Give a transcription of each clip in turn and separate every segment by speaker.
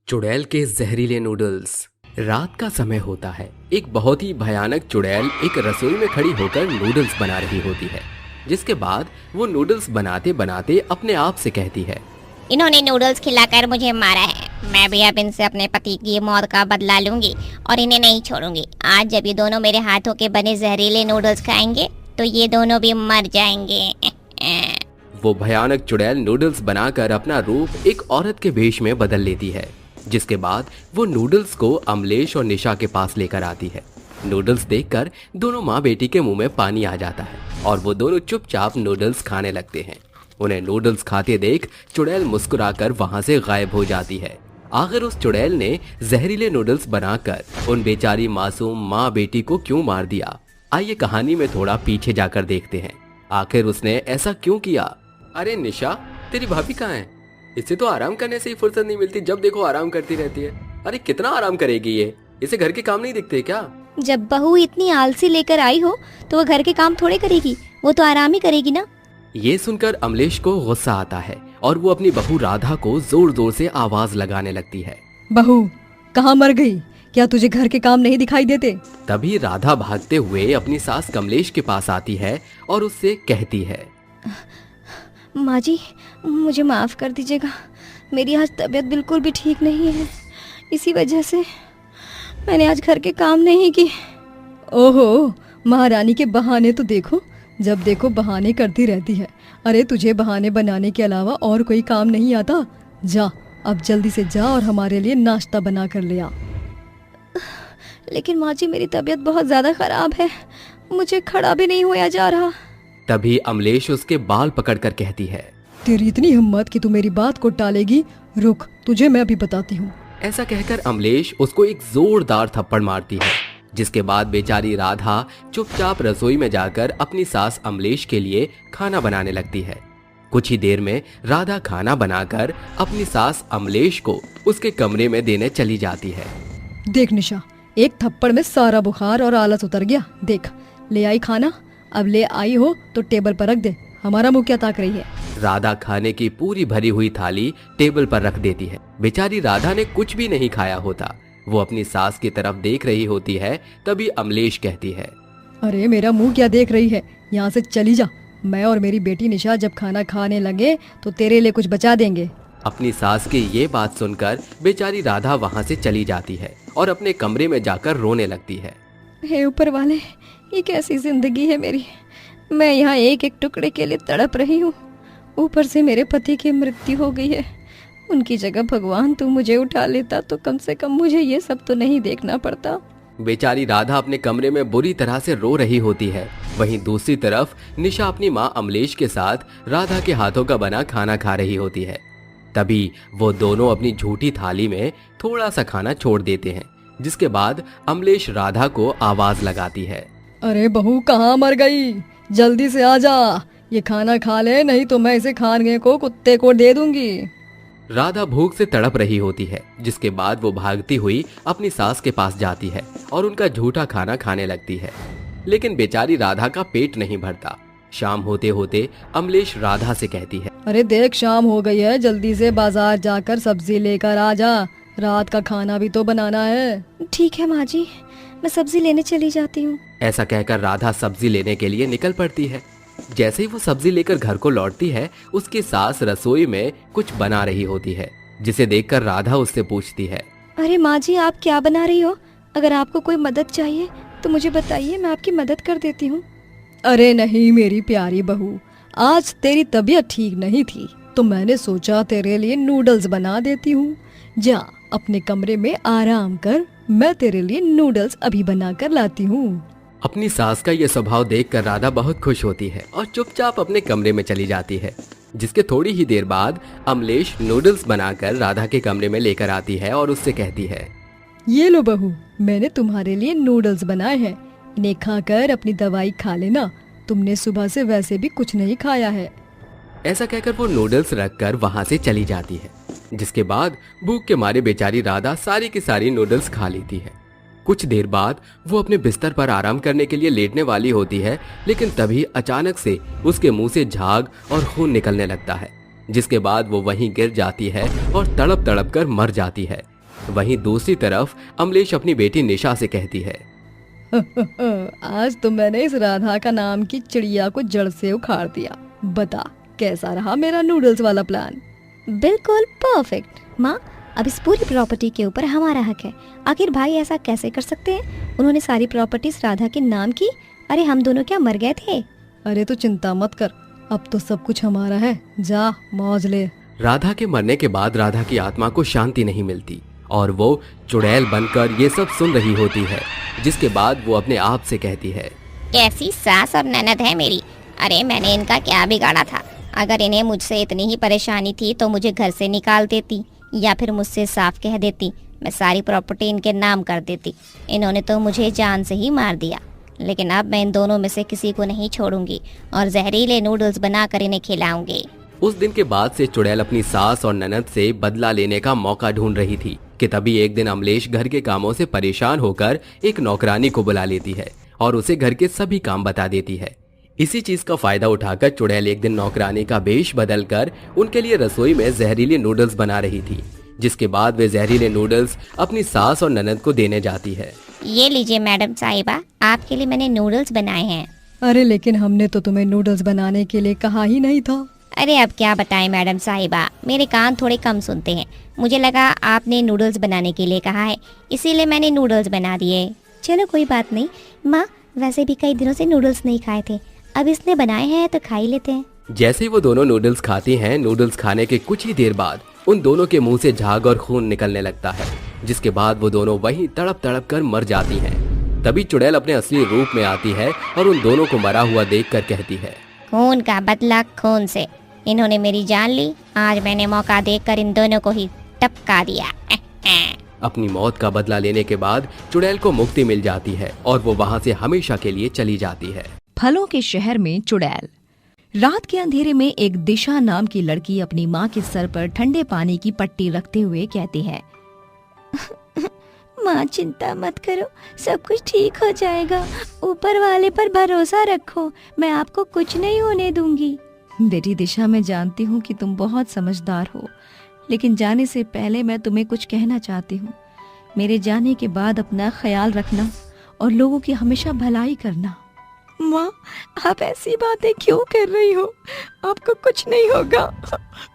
Speaker 1: चुड़ैल के जहरीले नूडल्स। रात का समय होता है। एक बहुत ही भयानक चुड़ैल एक रसोई में खड़ी होकर नूडल्स बना रही होती है, जिसके बाद वो नूडल्स बनाते बनाते अपने आप से कहती है,
Speaker 2: इन्होंने नूडल्स खिलाकर मुझे मारा है। मैं भी अब इनसे अपने पति की मौत का बदला लूंगी और इन्हें नहीं छोड़ूंगी। आज जब ये दोनों मेरे हाथों के बने जहरीले नूडल्स खाएंगे तो ये दोनों भी मर जाएंगे।
Speaker 1: वो भयानक चुड़ैल नूडल्स बनाकर अपना रूप एक औरत के वेश में बदल लेती है, जिसके बाद वो नूडल्स को अमलेश और निशा के पास लेकर आती है। नूडल्स देखकर दोनों माँ बेटी के मुंह में पानी आ जाता है और वो दोनों चुपचाप नूडल्स खाने लगते हैं। उन्हें नूडल्स खाते देख चुड़ैल मुस्कुराकर वहां से गायब हो जाती है। आखिर उस चुड़ैल ने जहरीले नूडल्स बनाकर उन बेचारी मासूम माँ बेटी को क्यों मार दिया? आइए कहानी में थोड़ा पीछे जाकर देखते हैं, आखिर उसने ऐसा क्यों किया। अरे निशा, तेरी भाभी कहाँ है? इससे तो आराम करने से ही फुर्सत नहीं मिलती, जब देखो आराम करती रहती है। अरे कितना आराम करेगी ये? इसे घर के काम नहीं दिखते क्या?
Speaker 3: जब बहू इतनी आलसी लेकर आई हो तो वो घर के काम थोड़े करेगी, वो तो आराम ही करेगी ना।
Speaker 1: ये सुनकर अमलेश को गुस्सा आता है और वो अपनी बहू राधा को जोर जोर से आवाज लगाने लगती है।
Speaker 4: बहू, कहाँ मर गई? क्या तुझे घर के काम नहीं दिखाई देते?
Speaker 1: तभी राधा भागते हुए अपनी सास कमलेश के पास आती है और उससे कहती है,
Speaker 3: माँ जी, मुझे माफ़ कर दीजिएगा, मेरी आज तबीयत बिल्कुल भी ठीक नहीं है, इसी वजह से मैंने आज घर के काम नहीं किए।
Speaker 4: ओहो, महारानी के बहाने तो देखो, जब देखो बहाने करती रहती है। अरे तुझे बहाने बनाने के अलावा और कोई काम नहीं आता? जा, अब जल्दी से जा और हमारे लिए नाश्ता बना कर ले आ।
Speaker 3: लेकिन माँ जी, मेरी तबीयत बहुत ज़्यादा ख़राब है, मुझे खड़ा भी नहीं होया जा रहा।
Speaker 1: तभी अमलेश उसके बाल पकड़कर कहती है,
Speaker 4: तेरी इतनी हिम्मत कि तू मेरी बात को टालेगी? रुक, तुझे मैं अभी बताती हूँ।
Speaker 1: ऐसा कहकर अमलेश उसको एक जोरदार थप्पड़ मारती है, जिसके बाद बेचारी राधा चुपचाप रसोई में जाकर अपनी सास अमलेश के लिए खाना बनाने लगती है। कुछ ही देर में राधा खाना बनाकर अपनी सास अमलेश को उसके कमरे में देने चली जाती है।
Speaker 4: देख निशा, एक थप्पड़ में सारा बुखार और आलस उतर गया। देख, ले आई खाना, अब ले आई हो तो टेबल पर रख दे। हमारा मुंह क्या ताक रही है?
Speaker 1: राधा खाने की पूरी भरी हुई थाली टेबल पर रख देती है। बेचारी राधा ने कुछ भी नहीं खाया होता, वो अपनी सास की तरफ देख रही होती है। तभी अमलेश कहती है,
Speaker 4: अरे मेरा मुंह क्या देख रही है, यहाँ से चली जा। मैं और मेरी बेटी निशा जब खाना खाने लगे तो तेरे लिए कुछ बचा देंगे।
Speaker 1: अपनी सास की ये बात सुनकर बेचारी राधा वहाँ से चली जाती है और अपने कमरे में जाकर रोने लगती है।
Speaker 3: हे ऊपर वाले, ये कैसी जिंदगी है मेरी, मैं यहाँ एक एक टुकड़े के लिए तड़प रही हूँ, ऊपर से मेरे पति की मृत्यु हो गई है। उनकी जगह भगवान तू मुझे उठा लेता तो कम से कम मुझे ये सब तो नहीं देखना पड़ता।
Speaker 1: बेचारी राधा अपने कमरे में बुरी तरह से रो रही होती है। वहीं दूसरी तरफ निशा अपनी माँ अमलेश के साथ राधा के हाथों का बना खाना खा रही होती है। तभी वो दोनों अपनी झूठी थाली में थोड़ा सा खाना छोड़ देते हैं, जिसके बाद अमलेश राधा को आवाज लगाती है,
Speaker 4: अरे बहू, कहाँ मर गई? जल्दी से आ जा, ये खाना खा ले, नहीं तो मैं इसे खाने को कुत्ते को दे दूंगी।
Speaker 1: राधा भूख से तड़प रही होती है, जिसके बाद वो भागती हुई अपनी सास के पास जाती है और उनका झूठा खाना खाने लगती है। लेकिन बेचारी राधा का पेट नहीं भरता। शाम होते होते अमलेश राधा से कहती है,
Speaker 4: अरे देख, शाम हो गई है, जल्दी से बाजार जाकर सब्जी लेकर आ जा, रात का खाना भी तो बनाना है।
Speaker 3: ठीक है माँ जी, मैं सब्जी लेने चली जाती हूँ।
Speaker 1: ऐसा कहकर राधा सब्जी लेने के लिए निकल पड़ती है। जैसे ही वो सब्जी लेकर घर को लौटती है, उसकी सास रसोई में कुछ बना रही होती है, जिसे देखकर राधा उससे पूछती है,
Speaker 3: अरे माँ जी, आप क्या बना रही हो? अगर आपको कोई मदद चाहिए तो मुझे बताइए, मैं आपकी मदद कर देती हूँ।
Speaker 4: अरे नहीं मेरी प्यारी बहू, आज तेरी तबीयत ठीक नहीं थी तो मैंने सोचा तेरे लिए नूडल्स बना देती हूँ। जा अपने कमरे में आराम कर, मैं तेरे लिए नूडल्स अभी बना कर लाती हूँ।
Speaker 1: अपनी सास का ये स्वभाव देखकर राधा बहुत खुश होती है और चुपचाप अपने कमरे में चली जाती है। जिसके थोड़ी ही देर बाद अमलेश नूडल्स बनाकर राधा के कमरे में लेकर आती है और उससे कहती है,
Speaker 4: ये लो बहू, मैंने तुम्हारे लिए नूडल्स बनाए हैं, इन्हें खाकर अपनी दवाई खा लेना, तुमने सुबह से वैसे भी कुछ नहीं खाया है।
Speaker 1: ऐसा कहकर वो नूडल्स रखकर वहाँ से चली जाती है। जिसके बाद भूख के मारे बेचारी राधा सारी की सारी नूडल्स खा लेती है। कुछ देर बाद वो अपने बिस्तर पर आराम करने के लिए लेटने वाली होती है, लेकिन तभी अचानक से उसके मुंह से झाग और खून निकलने लगता है, जिसके बाद वो वहीं गिर जाती है और तड़प तड़प कर मर जाती है। वहीं दूसरी तरफ अमलेश अपनी बेटी निशा से कहती है,
Speaker 4: आज तो मैंने इस राधा का नाम की चिड़िया को जड़ से उखाड़ दिया। बता कैसा रहा मेरा नूडल्स वाला प्लान?
Speaker 3: बिल्कुल परफेक्ट माँ। अब इस पूरी प्रॉपर्टी के ऊपर हमारा हक है। आखिर भाई ऐसा कैसे कर सकते हैं? उन्होंने सारी प्रॉपर्टीज राधा के नाम की। अरे हम दोनों क्या मर गए थे?
Speaker 4: अरे तो चिंता मत कर, अब तो सब कुछ हमारा है। जा मौज ले।
Speaker 1: राधा के मरने के बाद राधा की आत्मा को शांति नहीं मिलती और वो चुड़ैल बनकर ये सब सुन रही होती है, जिसके बाद वो अपने आप से कहती है,
Speaker 2: कैसी सास और ननद है मेरी। अरे मैंने इनका क्या बिगाड़ा था? अगर इन्हें मुझसे इतनी ही परेशानी थी तो मुझे घर से निकाल देती या फिर मुझसे साफ कह देती, मैं सारी प्रॉपर्टी इनके नाम कर देती। इन्होंने तो मुझे जान से ही मार दिया। लेकिन अब मैं इन दोनों में से किसी को नहीं छोड़ूंगी और जहरीले नूडल्स बनाकर इन्हें खिलाऊंगी।
Speaker 1: उस दिन के बाद से चुड़ैल अपनी सास और ननद से बदला लेने का मौका ढूंढ रही थी कि तभी एक दिन अमलेश घर के कामों से परेशान होकर एक नौकरानी को बुला लेती है और उसे घर के सभी काम बता देती है। इसी चीज का फायदा उठाकर चुड़ैल एक दिन नौकरानी का वेश बदलकर उनके लिए रसोई में जहरीले नूडल्स बना रही थी, जिसके बाद वे जहरीले नूडल्स अपनी सास और ननद को देने जाती है।
Speaker 2: ये लीजिए मैडम साहिबा, आपके लिए मैंने नूडल्स बनाए हैं।
Speaker 4: अरे लेकिन हमने तो तुम्हें नूडल्स बनाने के लिए कहा ही नहीं था।
Speaker 2: अरे अब क्या बताएं मैडम साहिबा, मेरे कान थोड़े कम सुनते हैं। मुझे लगा आपने नूडल्स बनाने के लिए कहा है, इसीलिए मैंने नूडल्स बना दिए।
Speaker 3: चलो कोई बात नहीं माँ, वैसे भी कई दिनों से नूडल्स नहीं खाए थे, अब इसने बनाए हैं तो खा ही लेते हैं।
Speaker 1: जैसे ही वो दोनों नूडल्स खाती हैं, नूडल्स खाने के कुछ ही देर बाद उन दोनों के मुंह से झाग और खून निकलने लगता है, जिसके बाद वो दोनों वहीं तड़प तड़प कर मर जाती हैं। तभी चुड़ैल अपने असली रूप में आती है और उन दोनों को मरा हुआ देखकर कहती है,
Speaker 2: खून का बदला खून से। इन्होंने मेरी जान ली, आज मैंने मौका देखकर इन दोनों को ही टपका दिया।
Speaker 1: अपनी मौत का बदला लेने के बाद चुड़ैल को मुक्ति मिल जाती है और वो वहाँ से हमेशा के लिए चली जाती है।
Speaker 5: फलों के शहर में चुड़ैल। रात के अंधेरे में एक दिशा नाम की लड़की अपनी माँ के सर पर ठंडे पानी की पट्टी रखते हुए कहती है,
Speaker 3: माँ चिंता मत करो, सब कुछ ठीक हो जाएगा। ऊपर वाले पर भरोसा रखो, मैं आपको कुछ नहीं होने दूंगी।
Speaker 5: बेटी दिशा, मैं जानती हूँ कि तुम बहुत समझदार हो, लेकिन जाने से पहले मैं तुम्हें कुछ कहना चाहती हूँ। मेरे जाने के बाद अपना ख्याल रखना और लोगों की हमेशा भलाई करना।
Speaker 3: माँ आप ऐसी बातें क्यों कर रही हो? आपको कुछ नहीं होगा,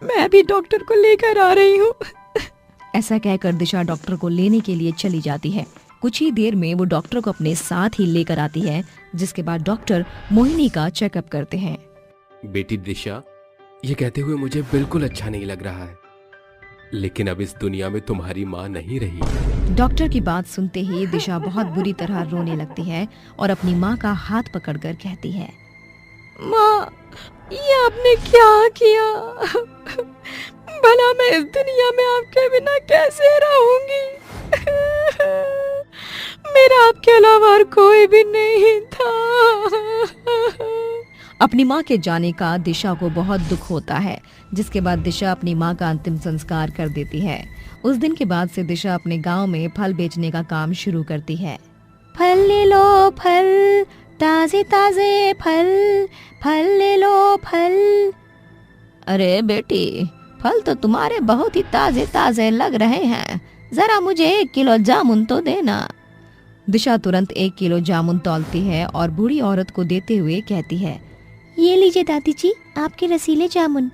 Speaker 3: मैं भी डॉक्टर को लेकर आ रही हूँ।
Speaker 5: ऐसा कहकर दिशा डॉक्टर को लेने के लिए चली जाती है। कुछ ही देर में वो डॉक्टर को अपने साथ ही लेकर आती है, जिसके बाद डॉक्टर मोहिनी का चेकअप करते हैं।
Speaker 1: बेटी दिशा, ये कहते हुए मुझे बिल्कुल अच्छा नहीं लग रहा है, लेकिन अब इस दुनिया में तुम्हारी माँ नहीं रही।
Speaker 5: डॉक्टर की बात सुनते ही दिशा बहुत बुरी तरह रोने लगती है और अपनी माँ का हाथ पकड़कर कहती है,
Speaker 3: माँ ये आपने क्या किया? भला मैं इस दुनिया में आपके बिना कैसे रहूंगी? मेरा आपके अलावा और कोई भी नहीं था।
Speaker 5: अपनी माँ के जाने का दिशा को बहुत दुख होता है, जिसके बाद दिशा अपनी माँ का अंतिम संस्कार कर देती है। उस दिन के बाद से दिशा अपने गांव में फल बेचने का काम शुरू करती है।
Speaker 3: फल ले लो फल, ताजे ताजे फल, फल ले लो फल।
Speaker 5: अरे बेटी, फल तो तुम्हारे बहुत ही ताजे ताजे लग रहे हैं, जरा मुझे 1 किलो जामुन तो देना। दिशा तुरंत 1 किलो जामुन तौलती है और बूढ़ी औरत को देते हुए कहती है,
Speaker 3: ये लीजिए दादी जी आपके रसीले जामुन।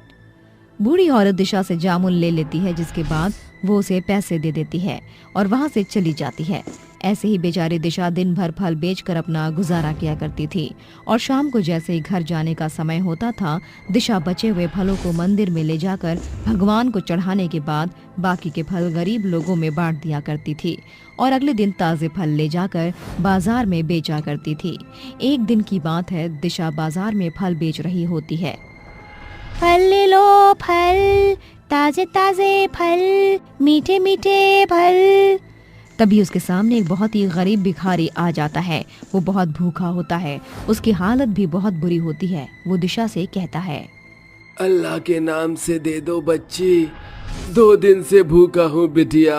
Speaker 5: बूढ़ी औरत दिशा से जामुन ले लेती है, जिसके बाद वो उसे पैसे दे देती है और वहाँ से चली जाती है। ऐसे ही बेचारी दिशा दिन भर फल बेचकर अपना गुजारा किया करती थी और शाम को जैसे ही घर जाने का समय होता था, दिशा बचे हुए फलों को मंदिर में ले जाकर भगवान को चढ़ाने के बाद बाकी के फल गरीब लोगों में बांट दिया करती थी और अगले दिन ताजे फल ले जाकर बाजार में बेचा करती थी। एक दिन की बात है, दिशा बाजार में फल बेच रही होती है।
Speaker 3: फल ले लो फल, ताजे ताजे फल, मीठे मीठे फल।
Speaker 5: तभी उसके सामने एक बहुत ही गरीब भिखारी आ जाता है। वो बहुत भूखा होता है, उसकी हालत भी बहुत बुरी होती है। वो दिशा से कहता है,
Speaker 1: अल्लाह के नाम से दे दो बच्ची, 2 दिन से भूखा हूँ बिटिया,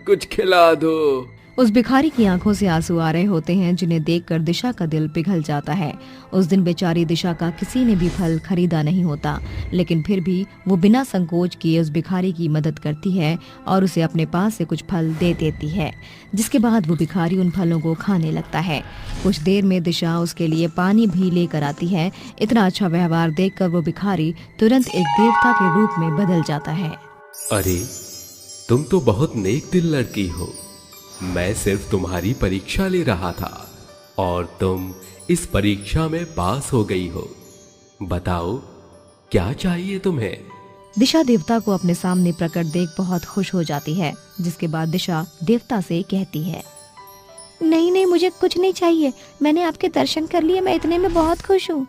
Speaker 1: कुछ खिला दो।
Speaker 5: उस भिखारी की आंखों से आंसू आ रहे होते हैं, जिन्हें देखकर दिशा का दिल पिघल जाता है। उस दिन बेचारी दिशा का किसी ने भी फल खरीदा नहीं होता, लेकिन फिर भी वो बिना संकोच किए उस भिखारी की मदद करती है और उसे अपने पास से कुछ फल दे देती है, जिसके बाद वो भिखारी उन फलों को खाने लगता है। कुछ देर में दिशा उसके लिए पानी भी लेकर आती है। इतना अच्छा व्यवहार देखकर वो भिखारी तुरंत एक देवता के रूप में बदल जाता है।
Speaker 1: अरे, तुम तो बहुत नेक दिल लड़की हो। मैं सिर्फ तुम्हारी परीक्षा ले रहा था और तुम इस परीक्षा में पास हो गई हो। बताओ, क्या चाहिए तुम्हें?
Speaker 5: दिशा देवता को अपने सामने प्रकट देख बहुत खुश हो जाती है, जिसके बाद दिशा देवता से कहती है,
Speaker 2: नहीं नहीं, मुझे कुछ नहीं चाहिए, मैंने आपके दर्शन कर लिए, मैं इतने में बहुत खुश हूँ।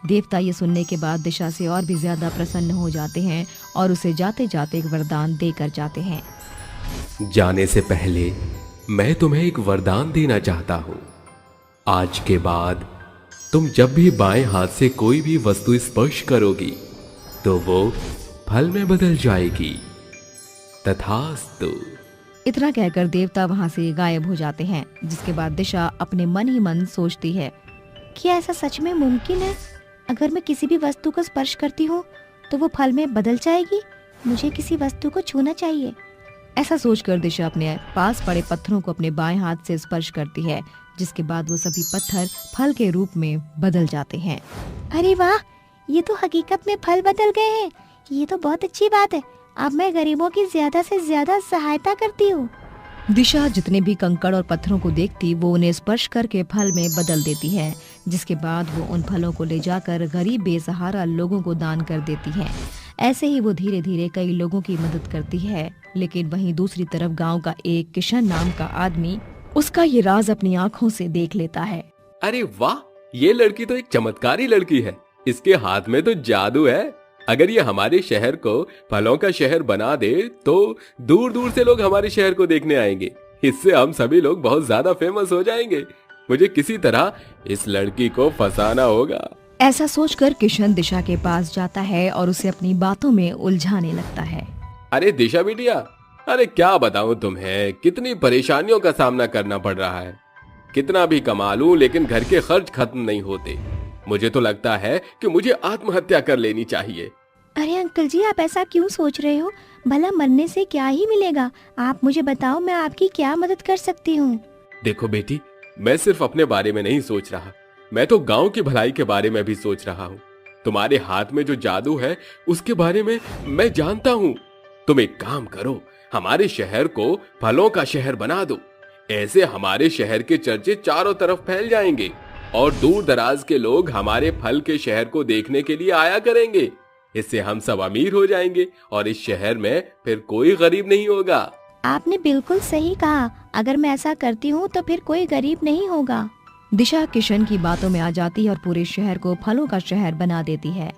Speaker 5: देवता ये सुनने के बाद दिशा से और भी ज्यादा प्रसन्न हो जाते हैं और उसे जाते जाते एक वरदान देकर जाते हैं।
Speaker 1: जाने से पहले मैं तुम्हें एक वरदान देना चाहता हूं। आज के बाद तुम जब भी बाएं हाथ से कोई भी वस्तु स्पर्श करोगी तो वो फल में बदल जाएगी। तथास्तु।
Speaker 5: इतना कहकर देवता वहां से गायब हो जाते हैं, जिसके बाद दिशा अपने मन ही मन सोचती है,
Speaker 2: क्या ऐसा सच में मुमकिन है? अगर मैं किसी भी वस्तु को स्पर्श करती हूँ तो वो फल में बदल जाएगी। मुझे किसी वस्तु को छूना चाहिए।
Speaker 5: ऐसा सोचकर दिशा अपने पास पड़े पत्थरों को अपने बाएं हाथ से स्पर्श करती है, जिसके बाद वो सभी पत्थर फल के रूप में बदल जाते हैं।
Speaker 2: अरे वाह, ये तो हकीकत में फल बदल गए हैं। ये तो बहुत अच्छी बात है। अब मैं गरीबों की ज्यादा से ज्यादा सहायता करती हूँ।
Speaker 5: दिशा जितने भी कंकड़ और पत्थरों को देखती वो उन्हें स्पर्श करके फल में बदल देती है, जिसके बाद वो उन फलों को ले जाकर गरीब बेसहारा लोगों को दान कर देती है। ऐसे ही वो धीरे धीरे कई लोगों की मदद करती है। लेकिन वहीं दूसरी तरफ गांव का एक किशन नाम का आदमी उसका ये राज अपनी आंखों से देख लेता है।
Speaker 1: अरे वाह, ये लड़की तो एक चमत्कारी लड़की है। इसके हाथ में तो जादू है। अगर ये हमारे शहर को फलों का शहर बना दे तो दूर दूर से लोग हमारे शहर को देखने आएंगे। इससे हम सभी लोग बहुत ज्यादा फेमस हो जाएंगे। मुझे किसी तरह इस लड़की को फंसाना होगा।
Speaker 5: ऐसा सोचकर किशन दिशा के पास जाता है और उसे अपनी बातों में उलझाने लगता है।
Speaker 1: अरे दिशा बिटिया, अरे क्या बताऊं तुम्हें, कितनी परेशानियों का सामना करना पड़ रहा है। कितना भी कमा लूं लेकिन घर के खर्च खत्म नहीं होते। मुझे तो लगता है कि मुझे आत्महत्या कर लेनी चाहिए।
Speaker 2: अरे अंकल जी, आप ऐसा क्यों सोच रहे हो? भला मरने से क्या ही मिलेगा? आप मुझे बताओ, मैं आपकी क्या मदद कर सकती हूँ?
Speaker 1: देखो बेटी, मैं सिर्फ अपने बारे में नहीं सोच रहा, मैं तो गांव की भलाई के बारे में भी सोच रहा हूँ। तुम्हारे हाथ में जो जादू है उसके बारे में मैं जानता हूँ। तुम एक काम करो, हमारे शहर को फलों का शहर बना दो। ऐसे हमारे शहर के चर्चे चारों तरफ फैल जाएंगे और दूर दराज के लोग हमारे फल के शहर को देखने के लिए आया करेंगे। इससे हम सब अमीर हो जाएंगे और इस शहर में फिर कोई गरीब नहीं होगा।
Speaker 2: आपने बिल्कुल सही कहा। अगर मैं ऐसा करती हूँ तो फिर कोई गरीब नहीं होगा।
Speaker 5: दिशा किशन की बातों में आ जाती है और पूरे शहर को फलों का शहर बना देती है।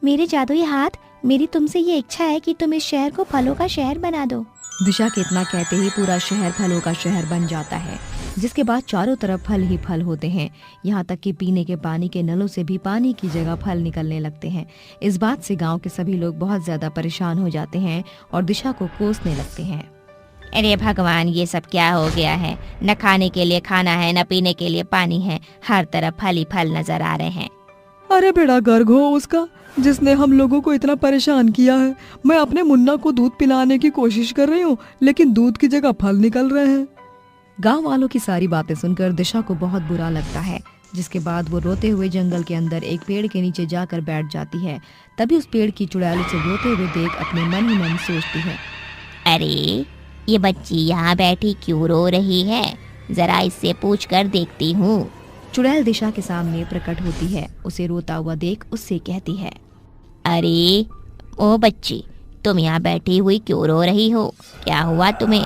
Speaker 2: मेरे जादुई हाथ, मेरी तुमसे ये इच्छा है कि तुम इस शहर को फलों का शहर बना दो।
Speaker 5: दिशा के इतना कहते ही पूरा शहर फलों का शहर बन जाता है, जिसके बाद चारों तरफ फल ही फल होते हैं। यहाँ तक कि पीने के पानी के नलों से भी पानी की जगह फल निकलने लगते हैं। इस बात से गांव के सभी लोग बहुत ज्यादा परेशान हो जाते हैं और दिशा को कोसने लगते हैं।
Speaker 2: अरे भगवान, ये सब क्या हो गया है? न खाने के लिए खाना है, न पीने के लिए पानी है। हर तरफ फल ही फल नजर आ रहे हैं।
Speaker 4: अरे बेड़ा गर्ग हो उसका, जिसने हम लोगों को इतना परेशान किया है। मैं अपने मुन्ना को दूध पिलाने की कोशिश कर रही हूँ, लेकिन दूध की जगह फल निकल रहे हैं।
Speaker 5: गांव वालों की सारी बातें सुनकर दिशा को बहुत बुरा लगता है, जिसके बाद वो रोते हुए जंगल के अंदर एक पेड़ के नीचे जाकर बैठ जाती है। तभी उस पेड़ की चुड़ैल उसे रोते हुए देख अपने मन ही मन सोचती है,
Speaker 2: अरे ये बच्ची यहाँ बैठी क्यों रो रही है? जरा इससे पूछ कर देखती हूँ।
Speaker 5: चुड़ैल दिशा के सामने प्रकट होती है। उसे रोता हुआ देख उससे कहती है,
Speaker 2: अरे ओ बच्ची, तुम यहाँ बैठी हुई क्यों रो रही हो? क्या हुआ तुम्हें?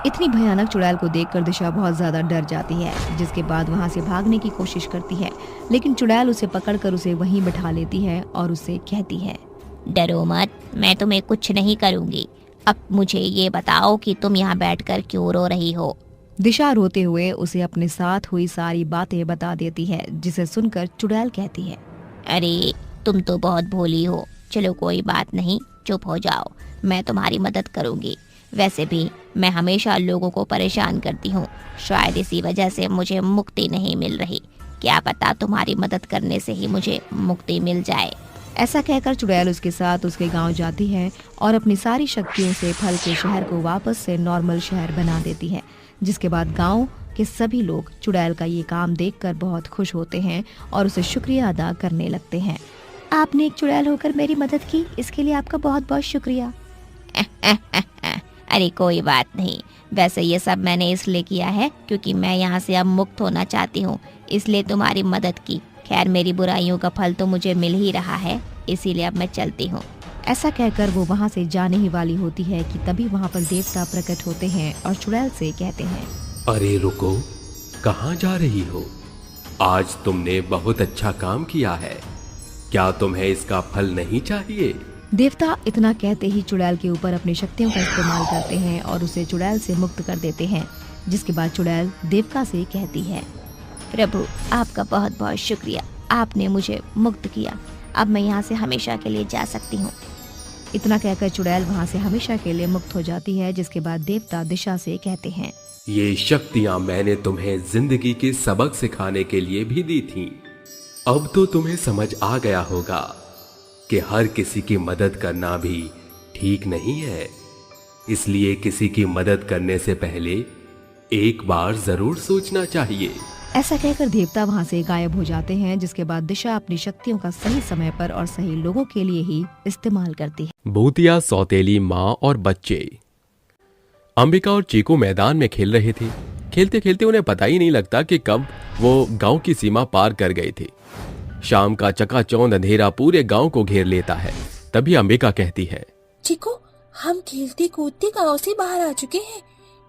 Speaker 5: इतनी भयानक चुड़ैल को देखकर दिशा बहुत ज्यादा डर जाती है, जिसके बाद वहाँ से भागने की कोशिश करती है। लेकिन चुड़ैल उसे पकड़कर उसे वहीं बैठा लेती है और उससे कहती है,
Speaker 2: डरो मत, मैं तुम्हें कुछ नहीं करूँगी। अब मुझे ये बताओ कि तुम यहाँ बैठकर क्यों रो रही हो?
Speaker 5: दिशा रोते हुए उसे अपने साथ हुई सारी बातें बता देती है, जिसे सुनकर चुड़ैल कहती है,
Speaker 2: अरे तुम तो बहुत भोली हो। चलो कोई बात नहीं, चुप हो जाओ, मैं तुम्हारी मदद करूंगी। वैसे भी मैं हमेशा लोगों को परेशान करती हूँ, शायद इसी वजह से मुझे मुक्ति नहीं मिल रही। क्या पता तुम्हारी मदद करने से ही मुझे मुक्ति मिल जाए।
Speaker 5: ऐसा कहकर चुड़ैल उसके साथ उसके गांव जाती है और अपनी सारी शक्तियों से फल के शहर को वापस से नॉर्मल शहर बना देती है। जिसके बाद गांव के सभी लोग चुड़ैल का ये काम देखकर बहुत खुश होते हैं और उसे शुक्रिया अदा करने लगते हैं। आपने एक चुड़ैल होकर मेरी मदद की, इसके लिए आपका बहुत बहुत शुक्रिया।
Speaker 2: अरे कोई बात नहीं, वैसे ये सब मैंने इसलिए किया है क्योंकि मैं यहाँ से अब मुक्त होना चाहती हूँ, इसलिए तुम्हारी मदद की। खैर मेरी बुराइयों का फल तो मुझे मिल ही रहा है, इसीलिए अब मैं चलती हूँ।
Speaker 5: ऐसा कहकर वो वहाँ से जाने ही वाली होती है कि तभी वहाँ पर देवता प्रकट होते हैं और चुड़ैल से कहते हैं,
Speaker 1: अरे रुको, कहाँ जा रही हो? आज तुमने बहुत अच्छा काम किया है, क्या तुम्हें इसका फल नहीं चाहिए?
Speaker 5: देवता इतना कहते ही चुड़ैल के ऊपर अपनी शक्तियों का इस्तेमाल करते हैं और उसे चुड़ैल से मुक्त कर देते हैं। जिसके बाद चुड़ैल देवता से कहती है,
Speaker 2: प्रभु आपका बहुत बहुत शुक्रिया, आपने मुझे मुक्त किया। अब मैं यहाँ से हमेशा के लिए जा सकती हूँ।
Speaker 5: इतना कहकर चुड़ैल वहाँ से हमेशा के लिए मुक्त हो जाती है। जिसके बाद देवता दिशा से कहते हैं,
Speaker 1: ये शक्तियां मैंने तुम्हें जिंदगी के सबक सिखाने के लिए भी दी थीं। अब तो तुम्हें समझ आ गया होगा कि हर किसी की मदद करना भी ठीक नहीं है, इसलिए किसी की मदद करने से पहले एक बार जरूर सोचना चाहिए।
Speaker 5: ऐसा कहकर देवता वहाँ से गायब हो जाते हैं। जिसके बाद दिशा अपनी शक्तियों का सही समय पर और सही लोगों के लिए ही इस्तेमाल करती है।
Speaker 1: भूतिया, सौतेली माँ और बच्चे। अंबिका और चीकू मैदान में खेल रहे थे। खेलते खेलते उन्हें पता ही नहीं लगता कि कब वो गांव की सीमा पार कर गए थे। शाम का चकाचौंध अंधेरा पूरे गांव को घेर लेता है। तभी अंबिका कहती है,
Speaker 6: चिको, हम खेलते कूदते गांव से बाहर आ चुके हैं।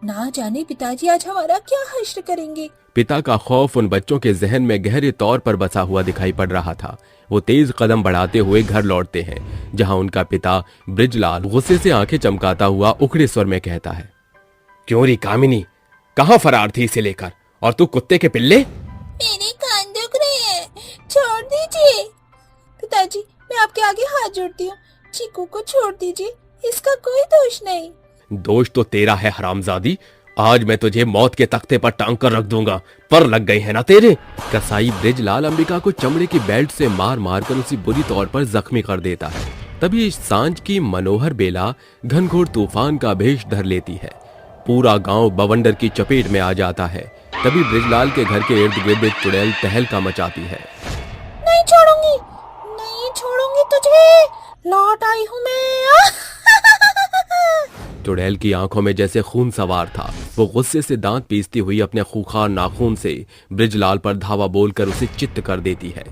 Speaker 6: ना जाने पिताजी आज हमारा क्या हश्र करेंगे।
Speaker 1: पिता का खौफ उन बच्चों के जहन में गहरे तौर पर बसा हुआ दिखाई पड़ रहा था। वो तेज कदम बढ़ाते हुए घर लौटते हैं, जहां उनका पिता ब्रिजलाल गुस्से से आंखें चमकाता हुआ उखड़े स्वर में कहता है, क्यों री कामिनी, कहाँ फरार थी इसे लेकर? और तू कुत्ते के पिल्ले?
Speaker 6: मेरे कान दुख रहे हैं, छोड़ दीजिए। पिताजी, मैं आपके आगे हाथ जोड़ती हूँ, चीकू को छोड़ दीजिए, इसका कोई दोष नहीं।
Speaker 1: दोष तो तेरा है हरामजादी, आज मैं तुझे मौत के तख्ते पर टांग कर रख दूंगा। पर लग गए हैं ना तेरे। कसाई ब्रिजलाल अंबिका को चमड़े की बेल्ट से मार मार कर उसी बुरी तौर पर जख्मी कर देता है। तभी इस सांझ की मनोहर बेला घनघोर तूफान का भेष धर लेती है। पूरा गांव बवंडर की चपेट में आ जाता है। तभी ब्रिजलाल के घर के इर्द गिर्द एक चुड़ैल तहलका मचाती है।
Speaker 6: नहीं छोड़ूंगी, नहीं छोड़ूंगी तुझे, लौट आई हूँ मैं।
Speaker 1: चुड़ैल की आंखों में जैसे खून सवार था। वो गुस्से से दांत पीसती हुई अपने खूंखार नाखून से ब्रिजलाल पर धावा बोलकर उसे चित्त कर देती है।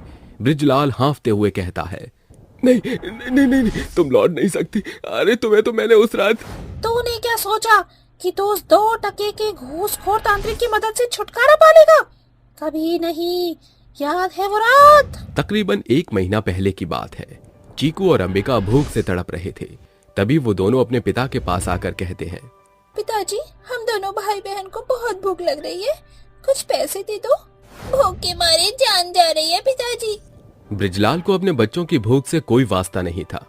Speaker 1: ब्रिजलाल हांफते हुए कहता है, नहीं नहीं नहीं, नहीं तुम लौट नहीं सकती। अरे तुम्हें तो मैंने उस रात।
Speaker 6: तूने क्या सोचा कि तू उस 2 टके के घूसखोर तांत्रिक की मदद से छुटकारा पा लेगा? कभी नहीं, याद है वो रात?
Speaker 1: तकरीबन 1 महीना पहले की बात है। चीकू और अंबिका भूख से तड़प रहे थे। तभी वो दोनों अपने पिता के पास आकर कहते हैं,
Speaker 6: पिताजी, हम दोनों भाई बहन को बहुत भूख लग रही है, कुछ पैसे दे दो, भूख के मारे जान जा रही है पिताजी।
Speaker 1: ब्रिजलाल को अपने बच्चों की भूख से कोई वास्ता नहीं था।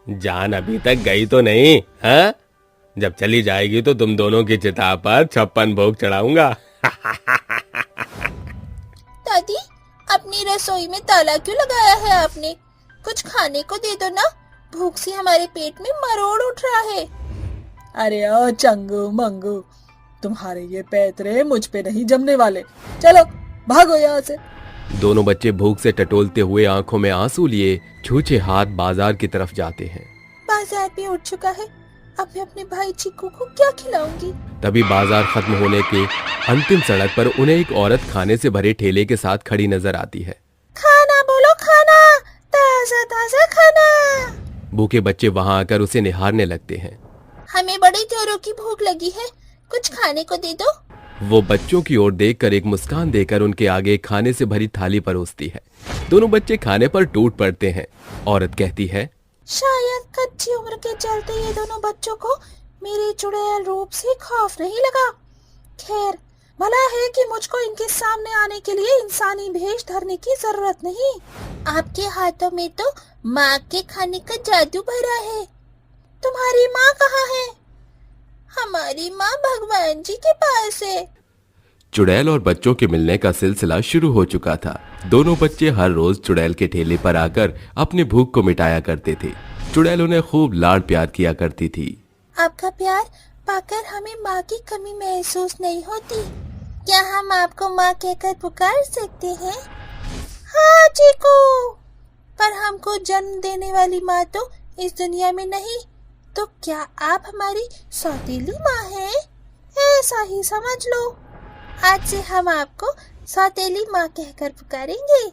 Speaker 1: जान अभी तक गई तो नहीं है? जब चली जाएगी तो तुम दोनों की चिता पर 56 भोग चढ़ाऊंगा।
Speaker 6: दादी, अपनी रसोई में ताला क्यों लगाया है आपने? कुछ खाने को दे दो ना, भूख से हमारे पेट में मरोड़ उठ रहा है।
Speaker 7: अरे ओ चंगू मंगू, तुम्हारे ये पैतरे मुझ पे नहीं जमने वाले, चलो भागो यहाँ से।
Speaker 1: दोनों बच्चे भूख से टटोलते हुए आंखों में आंसू लिए छूछे हाथ बाजार की तरफ जाते हैं।
Speaker 6: बाजार भी उठ चुका है, अब मैं अपने भाई चिक्कू को क्या खिलाऊंगी?
Speaker 1: तभी बाजार खत्म होने के अंतिम सड़क पर उन्हें एक औरत खाने से भरे ठेले के साथ खड़ी नजर आती है।
Speaker 6: खाना बोलो, खाना, ताजा ताजा खाना।
Speaker 1: भूखे बच्चे वहां आकर उसे निहारने लगते हैं।
Speaker 6: हमें बड़ी जोरों की भूख लगी है, कुछ खाने को दे दो।
Speaker 1: वो बच्चों की ओर देखकर एक मुस्कान देकर उनके आगे खाने से भरी थाली परोसती है। दोनों बच्चे खाने पर टूट पड़ते हैं। औरत कहती है,
Speaker 6: शायद कच्ची उम्र के चलते ये दोनों बच्चों को मेरे चुड़ैल रूप से खौफ नहीं लगा। खैर, भला है कि मुझको इनके सामने आने के लिए इंसानी भेष धरने की जरूरत नहीं। आपके हाथों में तो माँ के खाने का जादू भरा है। तुम्हारी माँ कहाँ है? हमारी माँ भगवान जी के पास है।
Speaker 1: चुड़ैल और बच्चों के मिलने का सिलसिला शुरू हो चुका था। दोनों बच्चे हर रोज चुड़ैल के ठेले पर आकर अपनी भूख को मिटाया करते थे। चुड़ैल उन्हें खूब लाड प्यार किया करती थी।
Speaker 6: आपका प्यार पाकर हमें माँ की कमी महसूस नहीं होती। क्या हम आपको माँ कहकर पुकार सकते हैं? हाँ चीकू, पर हमको जन्म देने वाली माँ तो इस दुनिया में नहीं, तो क्या आप हमारी सौतेली माँ हैं? ऐसा ही समझ लो। आज से हम आपको सौतेली माँ कहकर पुकारेंगे।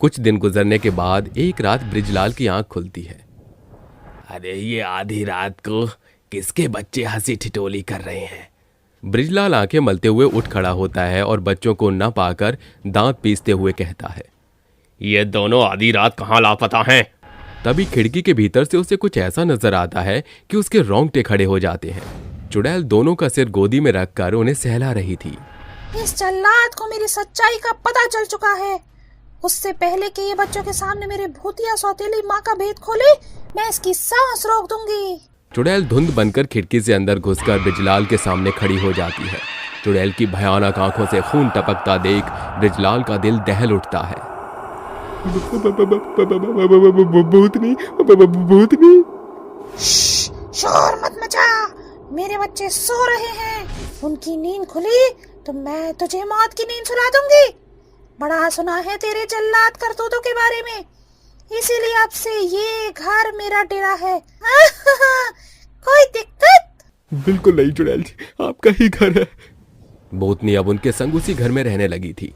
Speaker 1: कुछ दिन गुजरने के बाद एक रात ब्रिजलाल की आंख खुलती है। अरे ये आधी रात को किसके बच्चे हंसी ठिठोली कर रहे हैं? ब्रिजलाल आंखें मलते हुए उठ खड़ा होता है और बच्चों को न पाकर दांत पीसते हुए कहता है, ये दोनों आधी रात कहाँ लापता हैं? तभी खिड़की के भीतर से उसे कुछ ऐसा नजर आता है कि उसके रोंगटे खड़े हो जाते हैं। चुड़ैल दोनों का सिर गोदी में रखकर उन्हें सहला रही थी।
Speaker 6: इस जल्लाद को मेरी सच्चाई का पता चल चुका है। उससे पहले कि ये बच्चों के सामने मेरे भूतिया सौतेली माँ का भेद खोले, मैं इसकी सांस रोक दूंगी।
Speaker 1: चुड़ैल धुंध बनकर खिड़की से अंदर घुसकर ब्रिजलाल के सामने खड़ी हो जाती है। चुड़ैल की भयानक आंखों से खून टपकता देख ब्रिजलाल का दिल दहल उठता है। भूतनी।
Speaker 6: शोर मत मचा, मेरे बच्चे सो रहे हैं। उनकी नींद खुली तो मैं तुझे मौत की नींद सुला दूंगी। बड़ा सुना है तेरे जल्लाद करतूतों के बारे में, इसीलिए अब से ये घर मेरा डेरा है। कोई दिक्कत?
Speaker 1: बिल्कुल नहीं चुड़ैल जी, आपका ही घर है। भूतनी अब उनके संग उसी घर में रहने लगी थी।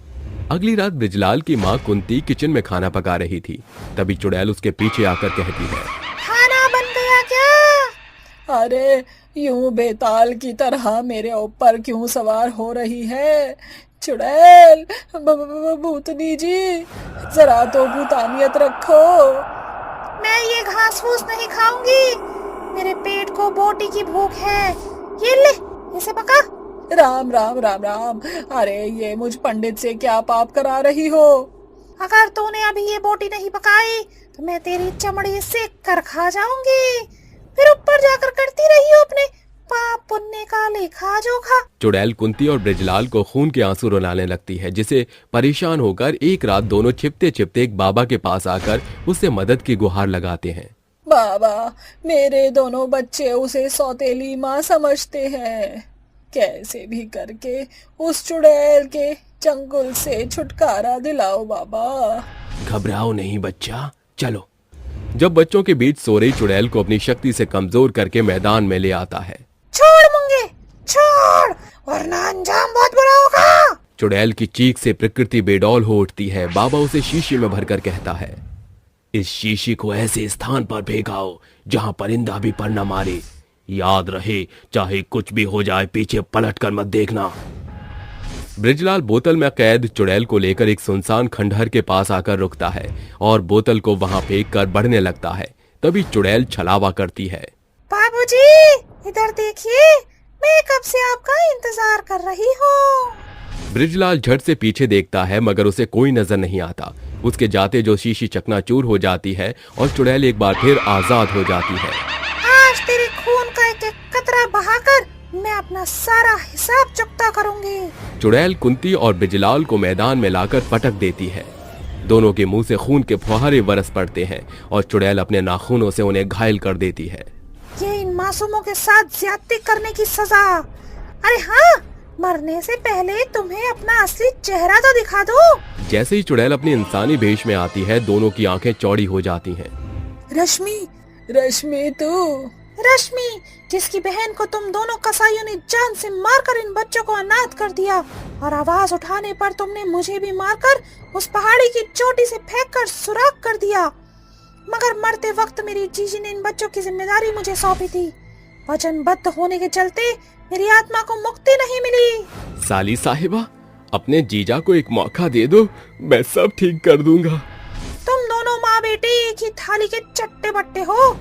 Speaker 1: अगली रात ब्रिजलाल की माँ कुंती किचन में खाना पका रही थी। तभी चुड़ैल उसके पीछे आकर कहती है,
Speaker 6: खाना बन गया क्या?
Speaker 7: अरे यूं बेताल की तरह मेरे ऊपर क्यों सवार हो रही है? चुड़ैल, भूतनी जी, जरा तो भूतानियत रखो।
Speaker 6: मैं ये घास फूस नहीं खाऊंगी, मेरे पेट को बोटी की भूख है। ये ले, इसे पका।
Speaker 7: राम राम राम राम। अरे ये मुझ पंडित से क्या पाप करा रही हो?
Speaker 6: अगर तूने अभी ये बोटी नहीं पकाई तो मैं तेरी चमड़ी सेक कर खा जाऊंगी। फिर ऊपर जाकर करती रही हो अपने पाप पुण्य का लेखा जोखा।
Speaker 1: चुड़ैल कुंती और ब्रिजलाल को खून के आंसू रुलाने लगती है, जिसे परेशान होकर एक रात दोनों छिपते छिपते एक बाबा के पास आकर उससे मदद की गुहार लगाते हैं।
Speaker 7: बाबा, मेरे दोनों बच्चे उसे सौतेली माँ समझते हैं। कैसे भी करके उस चुड़ैल के चंगुल से छुटकारा दिलाओ बाबा।
Speaker 1: घबराओ नहीं बच्चा, चलो। जब बच्चों के बीच सो रही चुड़ैल को अपनी शक्ति से कमजोर करके मैदान में ले आता है।
Speaker 6: छोड़ मुंगे, छोड़, वरना अंजाम बहुत बुरा होगा।
Speaker 1: चुड़ैल की चीख से प्रकृति बेडौल हो उठती है। बाबा उसे शीशी में भरकर कहता है, इस शीशी को ऐसे स्थान पर फेंकाओ जहां परिंदा भी पर न मारे। याद रहे, चाहे कुछ भी हो जाए, पीछे पलट कर मत देखना। ब्रिजलाल बोतल में कैद चुड़ैल को लेकर एक सुनसान खंडहर के पास आकर रुकता है और बोतल को वहां फेंक कर बढ़ने लगता है। तभी चुड़ैल छलावा करती है।
Speaker 6: बाबूजी, इधर देखिए, मैं कब से आपका इंतजार कर रही हूँ।
Speaker 1: ब्रिजलाल झट से पीछे देखता है, मगर उसे कोई नजर नहीं आता। उसके जाते जो शीशी चकनाचूर हो जाती है और चुड़ैल एक बार फिर आजाद हो जाती है।
Speaker 6: आज तेरे खून का एक एक कतरा बहाकर मैं अपना सारा हिसाब चुकता करूंगी।
Speaker 1: चुड़ैल कुंती और ब्रिजलाल को मैदान में लाकर पटक देती है। दोनों के मुंह से खून के फुहारे बरस पड़ते हैं और चुड़ैल अपने नाखूनों से उन्हें घायल कर देती है।
Speaker 6: ये इन मासूमों के साथ ज्यादती करने की सजा। अरे हाँ, मरने से पहले तुम्हें अपना असली चेहरा तो दिखा दो।
Speaker 1: जैसे ही चुड़ैल अपनी इंसानी भेष में आती है, दोनों की आंखें चौड़ी हो जाती हैं।
Speaker 7: रश्मि, रश्मि तू?
Speaker 6: रश्मि, जिसकी बहन को तुम दोनों कसाईयों ने जान से मारकर इन बच्चों को अनाथ कर दिया, और आवाज उठाने पर तुमने मुझे भी मारकर उस पहाड़ी की चोटी से फेंककर सुराख कर दिया। मगर मरते वक्त मेरी जीजी ने इन बच्चों की जिम्मेदारी मुझे सौंपी थी। वचनबद्ध होने के चलते मेरी आत्मा को मुक्ति नहीं मिली।
Speaker 1: साली साहिबा, अपने जीजा को एक मौका दे दो, मैं सब ठीक कर दूंगा।
Speaker 6: तुम दोनों माँ बेटे एक ही थाली के चट्टे बट्टे हो।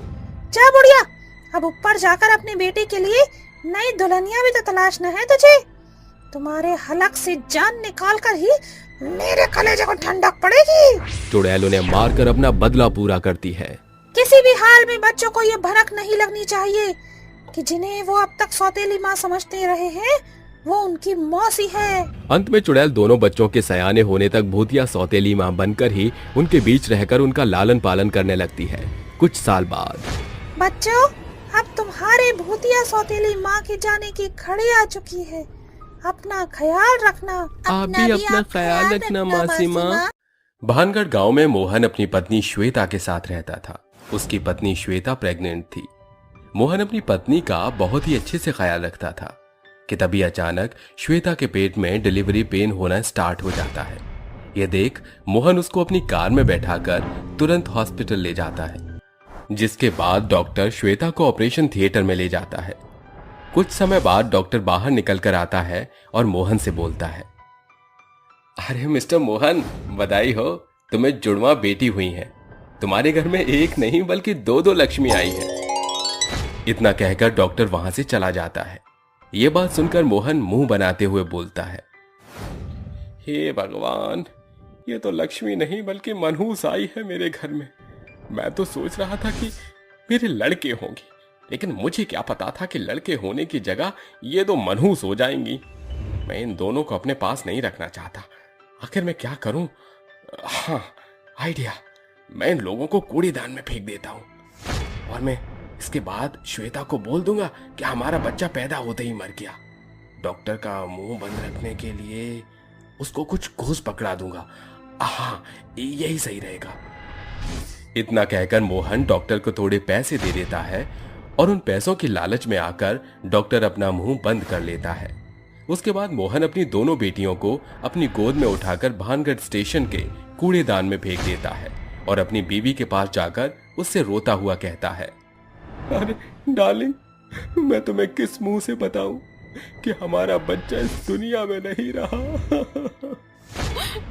Speaker 6: जा बुढ़िया, अब ऊपर जाकर अपनी बेटी के लिए नई दुल्हनिया भी तो तलाश न है तुझे। तुम्हारे हलक से जान निकाल कर ही मेरे कलेजे को ठंडक पड़ेगी।
Speaker 1: चुड़ैल उन्हें मारकर अपना बदला पूरा करती है।
Speaker 6: किसी भी हाल में बच्चों को ये भनक नहीं लगनी चाहिए। कि जिन्हें वो अब तक सौतेली माँ समझते रहे हैं वो उनकी मौसी है।
Speaker 1: अंत में चुड़ैल दोनों बच्चों के सयाने होने तक भूतिया सौतेली माँ बनकर ही उनके बीच रहकर उनका लालन पालन करने लगती है। कुछ साल बाद
Speaker 6: बच्चों, अब तुम्हारे भूतिया सौतेली माँ के जाने की घड़ी आ चुकी है। अपना ख्याल रखना।
Speaker 1: आप भी अपना ख्याल रखना मासी माँ। भानगढ़ गांव में मोहन अपनी पत्नी श्वेता के साथ रहता था। उसकी पत्नी श्वेता प्रेग्नेंट थी। मोहन अपनी पत्नी का बहुत ही अच्छे से ख्याल रखता था कि तभी अचानक श्वेता के पेट में डिलीवरी पेन होना स्टार्ट हो जाता है। यह देख मोहन उसको अपनी कार में बैठाकर तुरंत हॉस्पिटल ले जाता है, जिसके बाद डॉक्टर श्वेता को ऑपरेशन थिएटर में ले जाता है। कुछ समय बाद डॉक्टर बाहर निकल कर आता है और मोहन से बोलता है, अरे मिस्टर मोहन, बधाई हो, तुम्हें जुड़वा बेटी हुई है। तुम्हारे घर में एक नहीं बल्कि दो लक्ष्मी आई है। इतना कहकर डॉक्टर वहां से चला जाता है। ये बात सुनकर मोहन मुंह बनाते हुए बोलता है, हे भगवान, ये तो लक्ष्मी नहीं बल्कि मनहूस आई है मेरे घर में। मैं तो सोच रहा था कि मेरे लड़के होंगे, लेकिन मुझे क्या पता था कि लड़के होने की जगह ये दो मनहूस हो जाएंगी। मैं इन दोनों को अपने पास नहीं रखना चाहता। आखिर मैं क्या करूं? हाँ, आइडिया, मैं इन लोगों को कूड़ेदान में फेंक देता हूं और मैं इसके बाद श्वेता को बोल दूंगा कि हमारा बच्चा पैदा होते ही मर गया। डॉक्टर का मुंह बंद रखने के लिए उसको कुछ घूस पकड़ा दूंगा। हाँ, यही सही रहेगा। इतना कहकर मोहन डॉक्टर को थोड़े पैसे दे देता है और उन पैसों की लालच में आकर डॉक्टर अपना मुंह बंद कर लेता है। उसके बाद मोहन अपनी दोनों बेटियों को अपनी गोद में उठाकर भानगढ़ स्टेशन के कूड़ेदान में फेंक देता है और अपनी बीवी के पास जाकर उससे रोता हुआ कहता है, अरे डार्लिंग, मैं तुम्हें किस मुंह से बताऊं कि हमारा बच्चा इस दुनिया में नहीं रहा।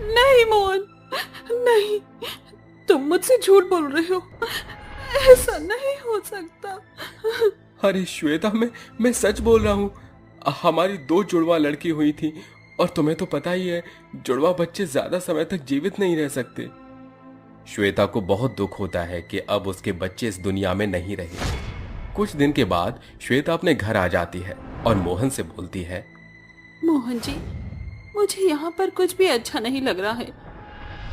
Speaker 7: नहीं मोहन, नहीं, तुम मुझसे झूठ बोल रहे हो। ऐसा नहीं हो सकता।
Speaker 1: अरे श्वेता, मैं सच बोल रहा हूँ। हमारी 2 जुड़वा लड़की हुई थी और तुम्हें तो पता ही है, जुड़वा बच्चे ज्यादा समय तक जीवित नहीं रह सकते। श्वेता को बहुत दुख होता है कि अब उसके बच्चे इस दुनिया में नहीं रहे। कुछ दिन के बाद श्वेता अपने घर आ जाती है और मोहन से बोलती है,
Speaker 7: मोहन जी, मुझे यहाँ पर कुछ भी अच्छा नहीं लग रहा है।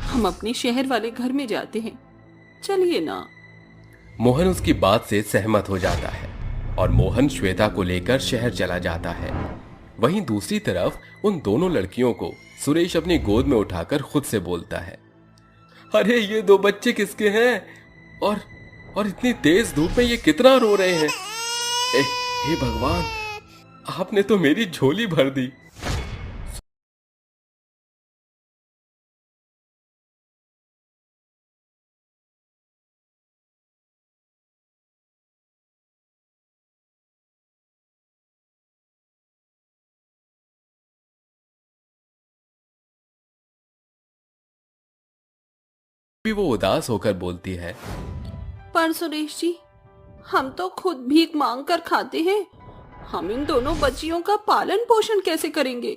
Speaker 7: हम अपने शहर वाले घर में जाते हैं, चलिए ना।
Speaker 1: मोहन उसकी बात से सहमत हो जाता है और मोहन श्वेता को लेकर शहर चला जाता है। वहीं दूसरी तरफ उन दोनों लड़कियों को सुरेश अपनी गोद में उठाकर खुद से बोलता है, अरे ये 2 बच्चे किसके हैं और इतनी तेज धूप में ये कितना रो रहे हैं। हे भगवान, आपने तो मेरी झोली भर दी। भी वो उदास होकर बोलती है,
Speaker 7: पर सुरेश जी, हम तो खुद भीख मांग कर खाते हैं। हम इन दोनों बच्चियों का पालन पोषण कैसे करेंगे?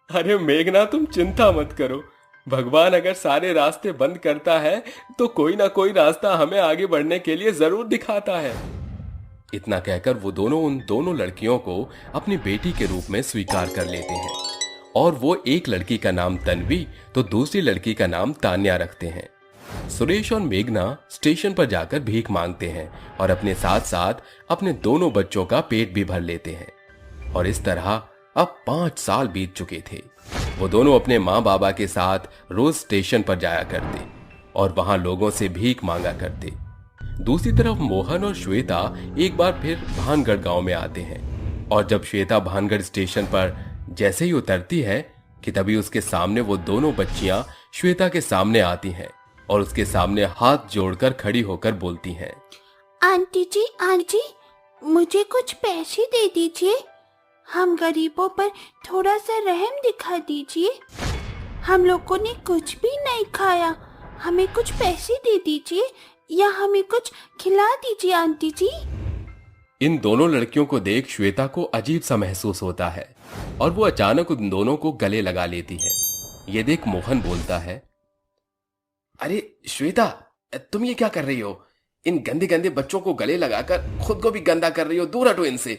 Speaker 1: अरे मेघना, तुम चिंता मत करो। भगवान अगर सारे रास्ते बंद करता है तो कोई ना कोई रास्ता हमें आगे बढ़ने के लिए जरूर दिखाता है। इतना कहकर वो दोनों उन दोनों लड़कियों को अपनी बेटी के रूप में स्वीकार कर लेते हैं और वो एक लड़की का नाम तन्वी तो दूसरी लड़की का नाम तान्या रखते हैं। सुरेश और मेघना स्टेशन पर जाकर भीख मांगते हैं और अपने साथ साथ अपने दोनों बच्चों का पेट भी भर लेते हैं। और इस तरह अब 5 साल बीत चुके थे। वो दोनों अपने माँ बाबा के साथ रोज स्टेशन पर जाया करते और वहां लोगों से भीख मांगा करते। दूसरी तरफ मोहन और श्वेता एक बार फिर भानगढ़ गांव में आते हैं और जब श्वेता भानगढ़ स्टेशन पर जैसे ही उतरती है कि तभी उसके सामने वो दोनों बच्चियां श्वेता के सामने आती हैं और उसके सामने हाथ जोड़कर खड़ी होकर बोलती हैं,
Speaker 8: आंटी जी, मुझे कुछ पैसे दे दीजिए। हम गरीबों पर थोड़ा सा रहम दिखा दीजिए। हम लोगों ने कुछ भी नहीं खाया, हमें कुछ पैसे दे दीजिए या हमें कुछ खिला दीजिए आंटी जी।
Speaker 1: इन दोनों लड़कियों को देख श्वेता को अजीब सा महसूस होता है और वो अचानक उन दोनों को गले लगा लेती है। ये देख मोहन बोलता है, अरे श्वेता, तुम ये क्या कर रही हो? इन गंदे गंदे बच्चों को गले लगाकर खुद को भी गंदा कर रही हो, दूर हटो इनसे।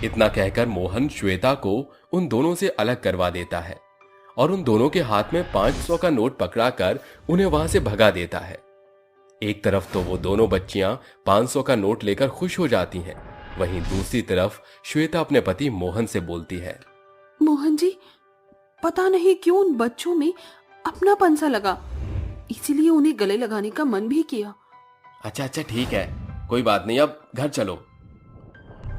Speaker 1: इतना कहकर मोहन श्वेता को उन दोनों से अलग करवा देता है और उन दोनों के हाथ में 500 का नोट पकड़ाकर उन्हें वहां से भगा देता है। एक तरफ तो वो दोनों बच्चियां 500 का नोट लेकर खुश हो जाती हैं, वहीं दूसरी तरफ श्वेता अपने पति मोहन से बोलती है,
Speaker 8: मोहन जी, पता नहीं क्यों उन बच्चों में अपनापन सा लगा, इसीलिए उन्हें गले लगाने का मन भी किया।
Speaker 1: अच्छा ठीक है, कोई बात नहीं, अब घर चलो।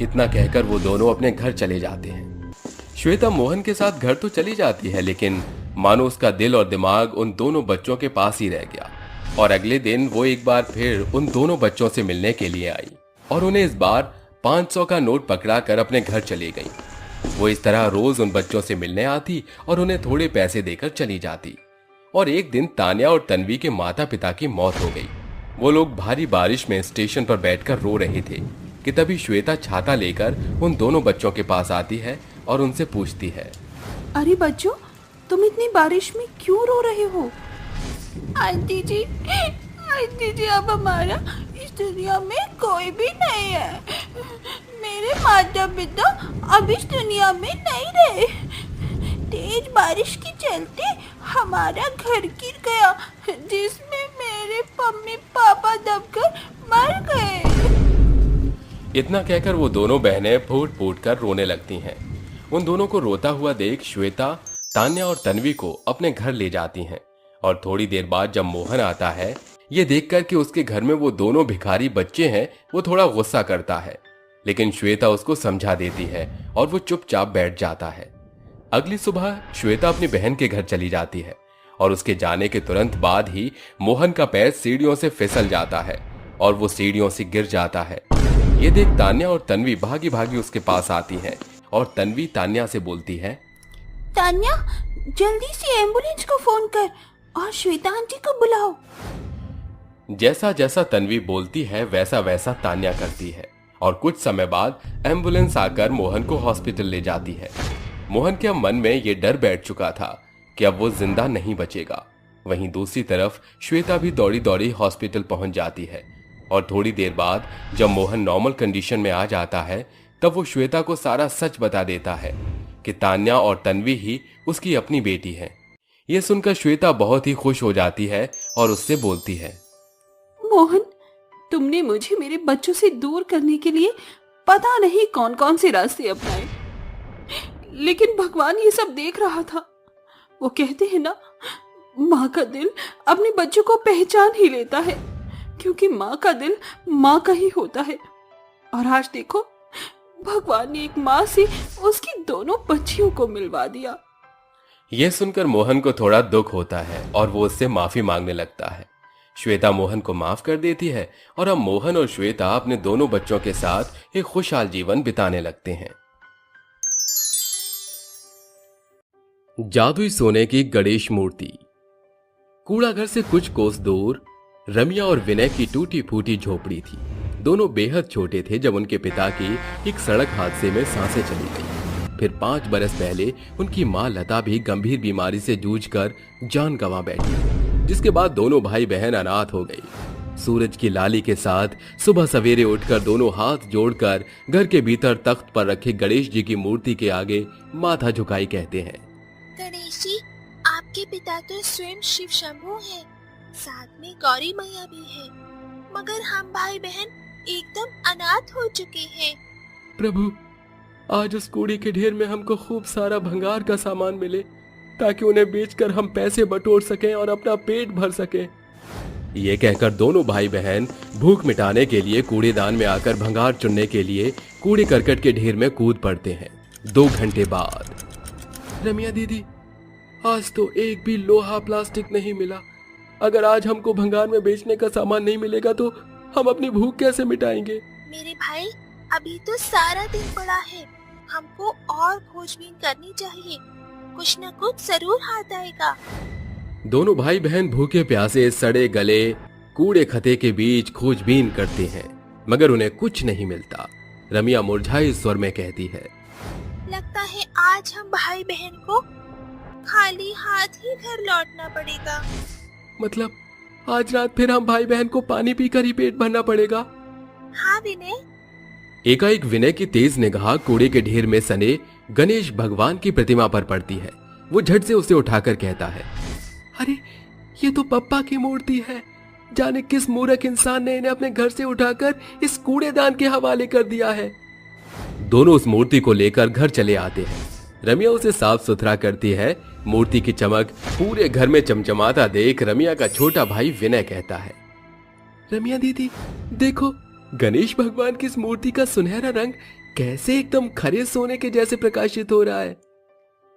Speaker 1: इतना कहकर वो दोनों अपने घर चले जाते हैं। श्वेता मोहन के साथ घर तो चली जाती है, लेकिन मानो उसका दिल और दिमाग उन दोनों बच्चों के पास ही रह गया। और अगले दिन वो एक बार फिर उन दोनों बच्चों से मिलने के लिए आई और उन्हें इस बार 500 का नोट पकड़ाकर अपने घर चली गई। वो इस तरह रोज उन बच्चों से मिलने आती और उन्हें थोड़े पैसे देकर चली जाती। और एक दिन तान्या और तन्वी के माता पिता की मौत हो गई। वो लोग भारी बारिश में स्टेशन पर बैठकर रो रहे थे कि तभी श्वेता छाता लेकर उन दोनों बच्चों के पास आती है और उनसे पूछती है,
Speaker 8: अरे बच्चों, तुम इतनी बारिश में क्यों रो रहे हो? आंटी जी, अब हमारा इस दुनिया में कोई भी नहीं है। मेरे माता पिता अब इस दुनिया में नहीं रहे। तेज बारिश के चलते हमारा घर गिर गया, जिसमें मेरे मम्मी पापा दबकर मर गए।
Speaker 1: इतना कहकर वो दोनों बहनें फूट फूट कर रोने लगती हैं। उन दोनों को रोता हुआ देख श्वेता तान्या और तन्वी को अपने घर ले जाती हैं। और थोड़ी देर बाद जब मोहन आता है, ये देखकर कि उसके घर में वो दोनों भिखारी बच्चे हैं, वो थोड़ा गुस्सा करता है, लेकिन श्वेता उसको समझा देती है और वो चुपचाप बैठ जाता है। अगली सुबह श्वेता अपनी बहन के घर चली जाती है और उसके जाने के तुरंत बाद ही मोहन का पैर सीढ़ियों से फिसल जाता है और वो सीढ़ियों से गिर जाता है। ये देख तान्या और तन्वी भागी भागी उसके पास आती हैं और तन्वी तान्या से बोलती है,
Speaker 8: तान्या, जल्दी से एम्बुलेंस को फोन कर और श्वेता आंटी को बुलाओ।
Speaker 1: जैसा जैसा तन्वी बोलती है वैसा वैसा तान्या करती है और कुछ समय बाद एम्बुलेंस आकर मोहन को हॉस्पिटल ले जाती है। मोहन के मन में ये डर बैठ चुका था कि अब वो जिंदा नहीं बचेगा। वहीं दूसरी तरफ श्वेता भी दौड़ी दौड़ी हॉस्पिटल पहुंच जाती है और थोड़ी देर बाद जब मोहन नॉर्मल कंडीशन में आ जाता है, तब वो श्वेता को सारा सच बता देता है कि तान्या और तन्वी ही उसकी अपनी बेटी है। ये सुनकर श्वेता बहुत ही खुश हो जाती है और उससे बोलती है,
Speaker 8: मोहन, तुमने मुझे मेरे बच्चों से दूर करने के लिए पता नहीं कौन कौन से रास्ते अपनाए, लेकिन भगवान ये सब देख रहा था। वो कहते हैं ना, माँ का दिल अपने बच्चों को पहचान ही लेता है, क्योंकि माँ का दिल माँ का ही होता है। और आज देखो, भगवान ने एक माँ से उसकी दोनों बच्चियों को मिलवा दिया।
Speaker 1: यह सुनकर मोहन को थोड़ा दुख होता है और वो उससे माफी मांगने लगता है। श्वेता मोहन को माफ कर देती है और अब मोहन और श्वेता अपने दोनों बच्चों के साथ एक खुशहाल जीवन बिताने लगते हैं। जादुई सोने की गणेश मूर्ति। कूड़ा घर से कुछ कोस दूर रमिया और विनय की टूटी फूटी झोपड़ी थी। दोनों बेहद छोटे थे जब उनके पिता की एक सड़क हादसे में सांसें चली गई। फिर 5 बरस पहले उनकी मां लता भी गंभीर बीमारी से जूझकर जान गंवा बैठी, जिसके बाद दोनों भाई बहन अनाथ हो गए। सूरज की लाली के साथ सुबह सवेरे उठकर दोनों हाथ जोड़कर घर के भीतर तख्त पर रखे गणेश जी की मूर्ति के आगे माथा झुकाई कहते हैं,
Speaker 6: गणेश जी, आपके पिता तो स्वयं शिव शंभू हैं, साथ में गौरी मैया भी है, मगर हम भाई बहन एकदम अनाथ हो चुके हैं।
Speaker 1: प्रभु, आज उस कूड़े के ढेर में हमको खूब सारा भंगार का सामान मिले, ताकि उन्हें बेचकर हम पैसे बटोर सकें और अपना पेट भर सकें। ये कहकर दोनों भाई बहन भूख मिटाने के लिए कूड़ेदान में आकर भंगार चुनने के लिए कूड़े करकट के ढेर में कूद पड़ते हैं। 2 घंटे बाद, रमिया दीदी, आज तो एक भी लोहा प्लास्टिक नहीं मिला। अगर आज हमको भंगार में बेचने का सामान नहीं मिलेगा तो हम अपनी भूख कैसे मिटाएंगे?
Speaker 6: मेरे भाई, अभी तो सारा दिन पड़ा है, हमको और खोजबीन करनी चाहिए, कुछ न कुछ जरूर हाथ आएगा।
Speaker 1: दोनों भाई बहन भूखे प्यासे सड़े गले कूड़े खते के बीच खोजबीन करते हैं, मगर उन्हें कुछ नहीं मिलता। रमिया मुरझाए स्वर में कहती है,
Speaker 6: लगता है आज हम भाई बहन को खाली हाथ ही घर लौटना पड़ेगा।
Speaker 1: आज रात फिर हम भाई बहन को पानी पीकर ही पेट भरना पड़ेगा।
Speaker 6: हाँ विनय।
Speaker 1: एकाएक विनय की तेज निगाह कूड़े के ढेर में सने गणेश भगवान की प्रतिमा पर पड़ती है। वो झट से उसे उठाकर कहता है, अरे ये तो पप्पा की मूर्ति है। जाने किस मूर्ख इंसान ने इन्हें अपने घर से उठाकर इस कूड़ेदान के हवाले कर दिया है। दोनों उस मूर्ति को लेकर घर चले आते हैं। रमिया उसे साफ सुथरा करती है। मूर्ति की चमक पूरे घर में चमचमाता देख रमिया का छोटा भाई विनय कहता है, रमिया दीदी देखो, गणेश भगवान की इस मूर्ति का सुनहरा रंग कैसे एकदम खरे सोने के जैसे प्रकाशित हो रहा है।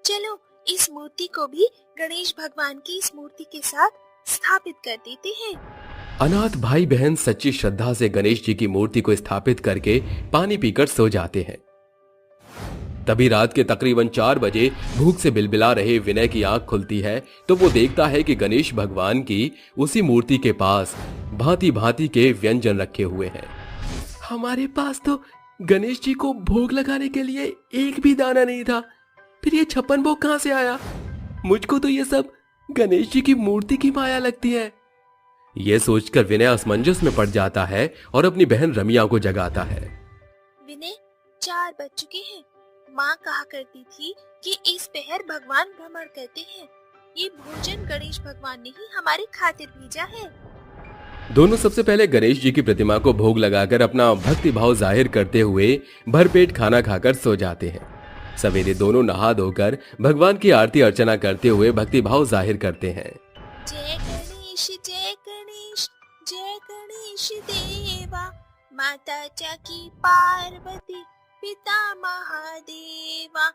Speaker 6: चलो इस मूर्ति को भी गणेश भगवान की इस मूर्ति के साथ स्थापित कर देते हैं।
Speaker 1: अनाथ भाई बहन सच्ची श्रद्धा से गणेश जी की मूर्ति को स्थापित करके पानी पीकर सो जाते हैं। तभी रात के तकरीबन 4 बजे भूख से बिलबिला रहे विनय की आंख खुलती है तो वो देखता है कि गणेश भगवान की उसी मूर्ति के पास भांति भांति के व्यंजन रखे हुए हैं। हमारे पास तो गणेश जी को भोग लगाने के लिए एक भी दाना नहीं था, फिर ये 56 भोग कहां से आया? मुझको तो ये सब गणेश जी की मूर्ति की माया लगती है। यह सोचकर विनय असमंजस में पड़ जाता है और अपनी बहन रमिया को जगाता है।
Speaker 6: विनय 4 बज चुके हैं। माँ कहा करती थी कि इस पहर भगवान भ्रमण करते हैं। ये भोजन गणेश भगवान ने ही हमारी खातिर भेजा है।
Speaker 1: दोनों सबसे पहले गणेश जी की प्रतिमा को भोग लगाकर अपना भक्ति भाव जाहिर करते हुए भरपेट खाना खाकर सो जाते हैं। सवेरे दोनों नहा धोकर भगवान की आरती अर्चना करते हुए भक्ति भाव जाहिर करते हैं।
Speaker 6: जय गणेश जय गणेश जय गणेश देवा, माता चाकी पार्वती पिता महादेवा।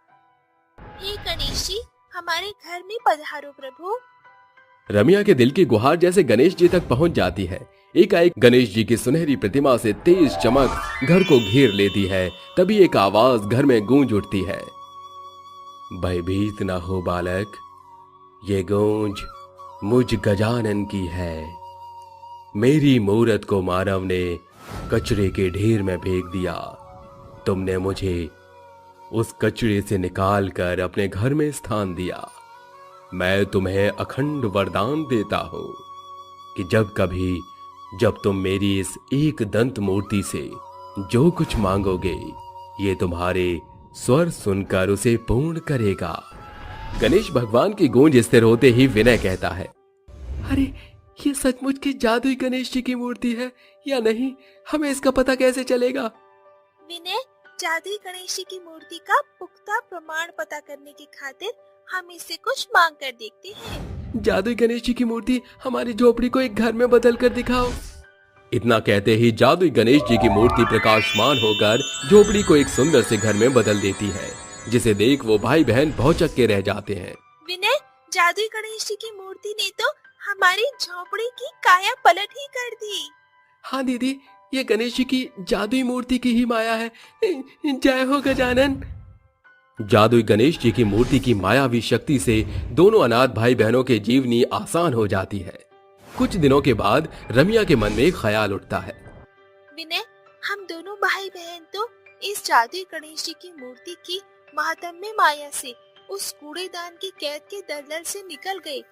Speaker 6: हे गणेश जी हमारे घर में पधारो प्रभु।
Speaker 1: रमिया के दिल की गुहार जैसे गणेश जी तक पहुंच जाती है। एकाएक गणेश जी की सुनहरी प्रतिमा से तेज चमक घर को घेर लेती है। तभी एक आवाज घर में गूंज उठती है, भयभीत न हो बालक, ये गूंज मुझ गजानन की है। मेरी मूरत को मानव ने कचरे के ढेर में फेंक दिया। तुमने मुझे उस कचरे से निकालकर अपने घर में स्थान दिया। मैं तुम्हें अखंड वरदान देता हूं कि जब तुम मेरी इस एक दंत मूर्ति से जो कुछ मांगोगे, ये तुम्हारे स्वर सुनकर उसे पूर्ण करेगा। गणेश भगवान की गूंज स्थिर होते ही विनय कहता है, अरे ये सचमुच की जादुई गणेश जी की मूर्ति है या नहीं? हमें इसका पता कैसे चलेगा?
Speaker 6: विनय जादुई गणेश जी की मूर्ति का पुख्ता प्रमाण पता करने की खातिर हम इससे कुछ मांग कर देखते हैं।
Speaker 1: जादुई गणेश जी की मूर्ति हमारी झोपड़ी को एक घर में बदल कर दिखाओ। इतना कहते ही जादुई गणेश जी की मूर्ति प्रकाशमान होकर झोपड़ी को एक सुंदर से घर में बदल देती है, जिसे देख वो भाई बहन भौचक के रह जाते हैं।
Speaker 6: विनय जादुई गणेश जी की मूर्ति ने तो हमारी झोपड़ी की काया पलट ही कर दी।
Speaker 1: हाँ दीदी, ये गणेश जी की जादुई मूर्ति की ही माया है। जय हो गजानन। जादुई गणेश जी की मूर्ति की मायावी शक्ति से दोनों अनाथ भाई बहनों के जीवनी आसान हो जाती है। कुछ दिनों के बाद रमिया के मन में एक ख्याल उठता है,
Speaker 6: विनय हम दोनों भाई बहन तो इस जादुई गणेश जी की मूर्ति की महात्म्य माया से उस कूड़ेदान की कैद के दलदल से निकल गए,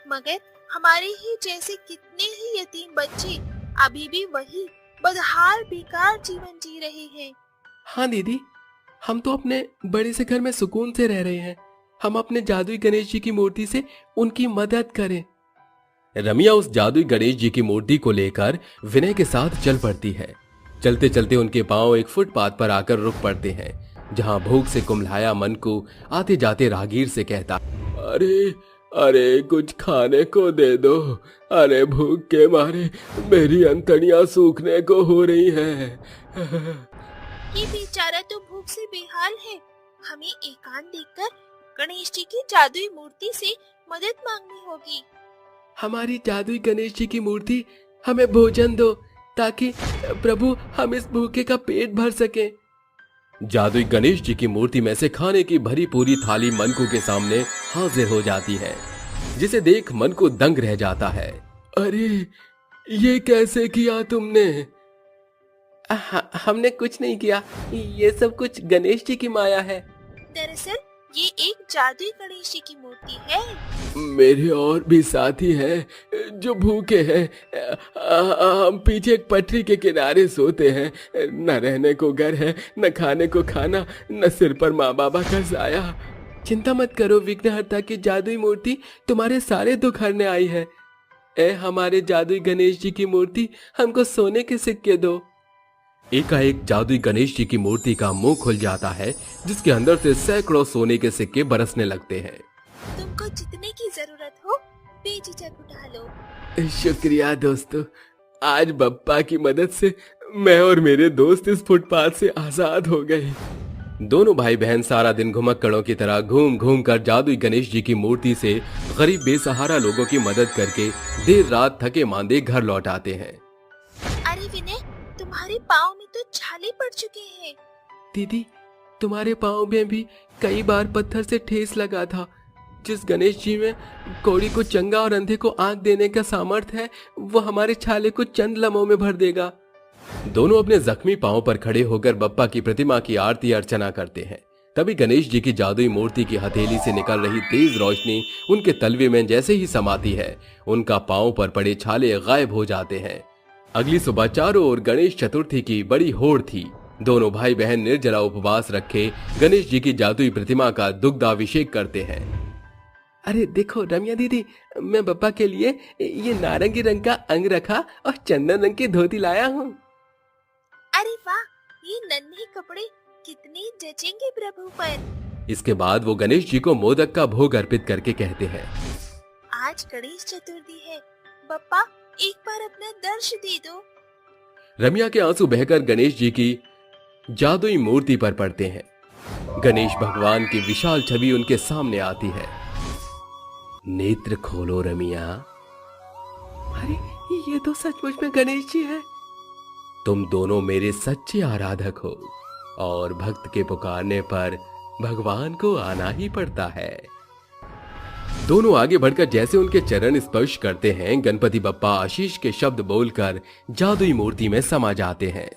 Speaker 6: मगर हमारे ही जैसे कितने ही यतीम बच्चे अभी भी वही बदहाल बेकार जीवन जी रहे हैं।
Speaker 1: हाँ दीदी, हम तो अपने बड़े से घर में सुकून से रह रहे हैं। हम अपने जादुई गणेश जी की मूर्ति से उनकी मदद करें। रमिया उस जादुई गणेश जी की मूर्ति को लेकर विनय के साथ चल पड़ती है। चलते चलते उनके पांव एक फुटपाथ पर आकर रुक पड़ते हैं, जहां भूख से कुम्हलाया मन को आते जाते राहगीर से कहता, अरे अरे कुछ खाने को दे दो। अरे भूख के मारे मेरी अंतड़ियां सूखने को हो रही हैं।
Speaker 6: ये बेचारा तो भूख से बेहाल है। हमें एकांत देखकर गणेश जी की जादुई मूर्ति से मदद मांगनी होगी।
Speaker 1: हमारी जादुई गणेश जी की मूर्ति हमें भोजन दो, ताकि प्रभु हम इस भूखे का पेट भर सकें। जादुई गणेश जी की मूर्ति में से खाने की भरी पूरी थाली मनकू के सामने हाजिर हो जाती है, जिसे देख मन को दंग रह जाता है। अरे ये कैसे किया तुमने?
Speaker 9: हमने कुछ नहीं किया, ये सब कुछ गणेश जी की माया है।
Speaker 6: दरअसल
Speaker 8: ये एक जादुई गणेश जी की मूर्ति है।
Speaker 1: मेरे और भी साथी हैं जो भूखे हैं। हम पीछे एक पटरी के किनारे सोते हैं। न रहने को घर है, न खाने को खाना, न सिर पर माँ बाबा का साया। चिंता मत करो विघ्नहर्ता की जादुई मूर्ति तुम्हारे सारे दुख हरने आई है। ए हमारे जादुई गणेश जी की मूर्ति, हमको सोने के सिक्के दो। एकाएक जादुई गणेश जी की मूर्ति का मुंह खुल जाता है, जिसके अंदर से सैकड़ों सोने के सिक्के बरसने लगते हैं।
Speaker 8: तुमको जितने की जरूरत हो बेझिझक उठा लो।
Speaker 1: शुक्रिया दोस्तों, आज बप्पा की मदद से मैं और मेरे दोस्त इस फुटपाथ से आजाद हो गए। दोनों भाई बहन सारा दिन घुमक्कड़ों की तरह घूम घूम कर जादुई गणेश जी की मूर्ति से गरीब बेसहारा लोगों की मदद करके देर रात थके मांदे घर लौट आते हैं।
Speaker 8: अरे विनय, तुम्हारे पाँव में तो छाले पड़ चुके हैं।
Speaker 1: दीदी, तुम्हारे पाँव में भी कई बार पत्थर से ठेस लगा था। जिस गणेश जी में कोड़ी को चंगा और अंधे को आंख देने का सामर्थ्य है, वो हमारे छाले को चंद लम्हों में भर देगा। दोनों अपने जख्मी पांव पर खड़े होकर बप्पा की प्रतिमा की आरती अर्चना करते हैं। तभी गणेश जी की जादुई मूर्ति की हथेली से निकल रही तेज रोशनी उनके तलवे में जैसे ही समाती है, उनका पांव पर पड़े छाले गायब हो जाते हैं। अगली सुबह चारों ओर गणेश चतुर्थी की बड़ी होड़ थी। दोनों भाई बहन निर्जला उपवास रखे गणेश जी की जादुई प्रतिमा का दुग्धाभिषेक करते हैं। अरे देखो रम्या दीदी, मैं बप्पा के लिए ये नारंगी रंग का अंग रखा और चंदन रंग की धोती लाया हूँ।
Speaker 8: अरे वाह, ये नन्हे कपड़े कितने जचेंगे प्रभु पर।
Speaker 1: इसके बाद वो गणेश जी को मोदक का भोग अर्पित करके कहते हैं,
Speaker 8: आज गणेश चतुर्थी है, बप्पा एक बार अपना दर्श दे दो।
Speaker 1: रम्या के आंसू बहकर गणेश जी की जादुई मूर्ति पर पड़ते हैं। गणेश भगवान की विशाल छवि उनके सामने आती है। नेत्र खोलो रमिया। अरे ये तो सचमुच में गणेश जी है। तुम दोनों मेरे सच्चे आराधक हो और भक्त के पुकारने पर भगवान को आना ही पड़ता है। दोनों आगे बढ़कर जैसे उनके चरण स्पर्श करते हैं, गणपति बप्पा आशीष के शब्द बोलकर जादुई मूर्ति में समा जाते हैं।